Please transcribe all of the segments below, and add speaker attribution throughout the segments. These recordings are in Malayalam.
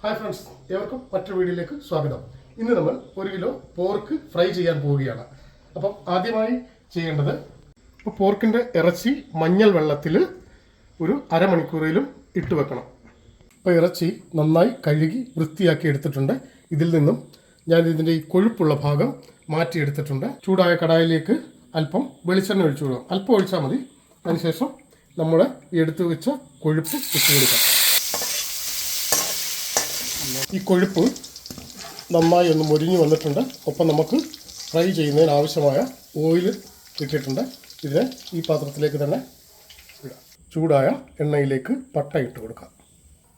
Speaker 1: ഹായ് ഫ്രണ്ട്സ്, ഏവർക്കും മറ്റൊരു വീഡിയോയിലേക്ക് സ്വാഗതം. ഇന്ന് നമ്മൾ 1 കിലോ പോർക്ക് ഫ്രൈ ചെയ്യാൻ പോവുകയാണ്. അപ്പം ആദ്യമായി ചെയ്യേണ്ടത്, ഇപ്പോൾ പോർക്കിൻ്റെ ഇറച്ചി മഞ്ഞൾ വെള്ളത്തിൽ ഒരു അരമണിക്കൂറിലും ഇട്ട് വെക്കണം. ഇപ്പോൾ ഇറച്ചി നന്നായി കഴുകി വൃത്തിയാക്കി എടുത്തിട്ടുണ്ട്. ഇതിൽ നിന്നും ഞാൻ ഇതിൻ്റെ ഈ കൊഴുപ്പുള്ള ഭാഗം മാറ്റിയെടുത്തിട്ടുണ്ട്. ചൂടായ കടായിലേക്ക് അല്പം വെളിച്ചെണ്ണ ഒഴിച്ചു കൊടുക്കാം. അല്പം ഒഴിച്ചാൽ മതി. അതിനുശേഷം നമ്മൾ എടുത്തു വെച്ച കൊഴുപ്പ് ഇട്ട് കൊടുക്കാം. ഈ കൊഴുപ്പ് നന്നായി ഒന്ന് മൊരിഞ്ഞ് വന്നിട്ടുണ്ട്. ഒപ്പം നമുക്ക് ഫ്രൈ ചെയ്യുന്നതിന് ആവശ്യമായ ഓയിൽ ഇട്ടിട്ടുണ്ട്. ഇതിനെ ഈ പാത്രത്തിലേക്ക് തന്നെ ഇടാം. ചൂടായ എണ്ണയിലേക്ക് പട്ട ഇട്ട് കൊടുക്കാം.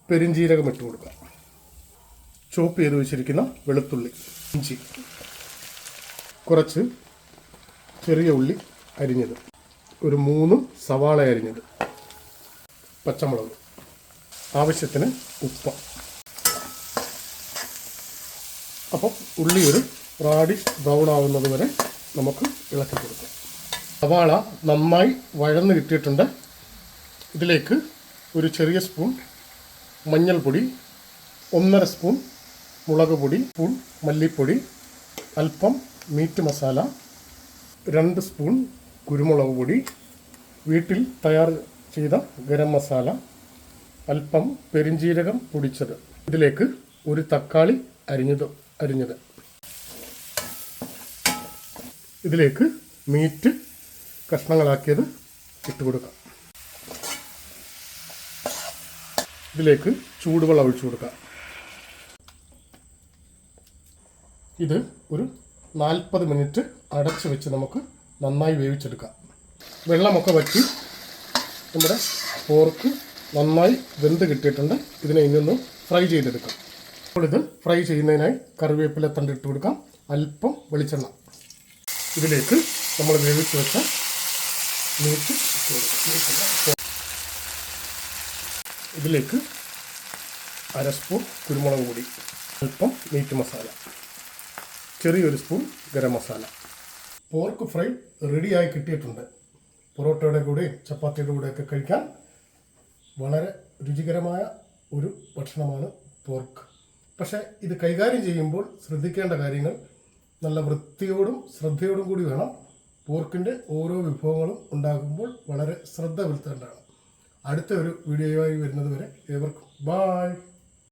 Speaker 1: പെരിഞ്ജീരകം ഇട്ട് കൊടുക്കാം. ചോപ്പ് ചെയ്ത് വെച്ചിരിക്കുന്ന വെളുത്തുള്ളി, ഇഞ്ചി, കുറച്ച് ചെറിയ ഉള്ളി അരിഞ്ഞത്, ഒരു 3 സവാള അരിഞ്ഞത്, പച്ചമുളക്, ആവശ്യത്തിന് ഉപ്പ്. അപ്പം ഉള്ളി ഒരു റാഡിഷ് ബ്രൗൺ ആവുന്നത് വരെ നമുക്ക് ഇളക്കി കൊടുക്കാം. സവാള നന്നായി വഴന്ന് കിട്ടിയിട്ടുണ്ട്. ഇതിലേക്ക് ഒരു ചെറിയ സ്പൂൺ മഞ്ഞൾപ്പൊടി, 1.5 സ്പൂൺ മുളക് പൊടി, സ്പൂൺ മല്ലിപ്പൊടി, അല്പം മീറ്റ് മസാല, 2 സ്പൂൺ കുരുമുളക് പൊടി, വീട്ടിൽ തയ്യാർ ചെയ്ത ഗരം മസാല, അല്പം പെരിഞ്ജീരകം പൊടിച്ചത്. ഇതിലേക്ക് ഒരു തക്കാളി അരിഞ്ഞത്. ഇതിലേക്ക് മീറ്റ് കഷ്ണങ്ങളാക്കിയത് ഇട്ട് കൊടുക്കാം. ഇതിലേക്ക് ചൂടുവെള്ളം ഒഴിച്ചു കൊടുക്കാം. ഇത് ഒരു 40 മിനിറ്റ് അടച്ചു വെച്ച് നമുക്ക് നന്നായി വേവിച്ചെടുക്കാം. വെള്ളമൊക്കെ വറ്റി നമ്മുടെ പോർക്ക് നന്നായി വെന്ത് കിട്ടിയിട്ടുണ്ട്. ഇതിനെ ഇന്നൊന്ന് ഫ്രൈ ചെയ്തെടുക്കാം. അപ്പോൾ ഇത് ഫ്രൈ ചെയ്യുന്നതിനായി കറിവേപ്പില തണ്ട് ഇട്ട് കൊടുക്കാം. അല്പം വെളിച്ചെണ്ണ. ഇതിലേക്ക് നമ്മൾ വേവിച്ച് വെച്ച മീറ്റ് ഇട്ട് കൊടുക്കാം. ഇതിലേക്ക് 1/2 സ്പൂൺ കുരുമുളക് പൊടി, അല്പം മീറ്റ് മസാല, ചെറിയൊരു spoon garam masala. Pork fry റെഡിയായി കിട്ടിയിട്ടുണ്ട്. പൊറോട്ടയുടെ കൂടെയും ചപ്പാത്തിയുടെ കൂടെയൊക്കെ കഴിക്കാൻ വളരെ രുചികരമായ ഒരു ഭക്ഷണമാണ് പോർക്ക്. പക്ഷേ ഇത് കൈകാര്യം ചെയ്യുമ്പോൾ ശ്രദ്ധിക്കേണ്ട കാര്യങ്ങൾ, നല്ല വൃത്തിയോടും ശ്രദ്ധയോടും കൂടി വേണം. പോർക്കിൻ്റെ ഓരോ വിഭവങ്ങളും ഉണ്ടാകുമ്പോൾ വളരെ ശ്രദ്ധ വരുത്തേണ്ടതാണ്. അടുത്ത ഒരു വീഡിയോയുമായി വരുന്നത് വരെ ഏവർക്കും ബായ്.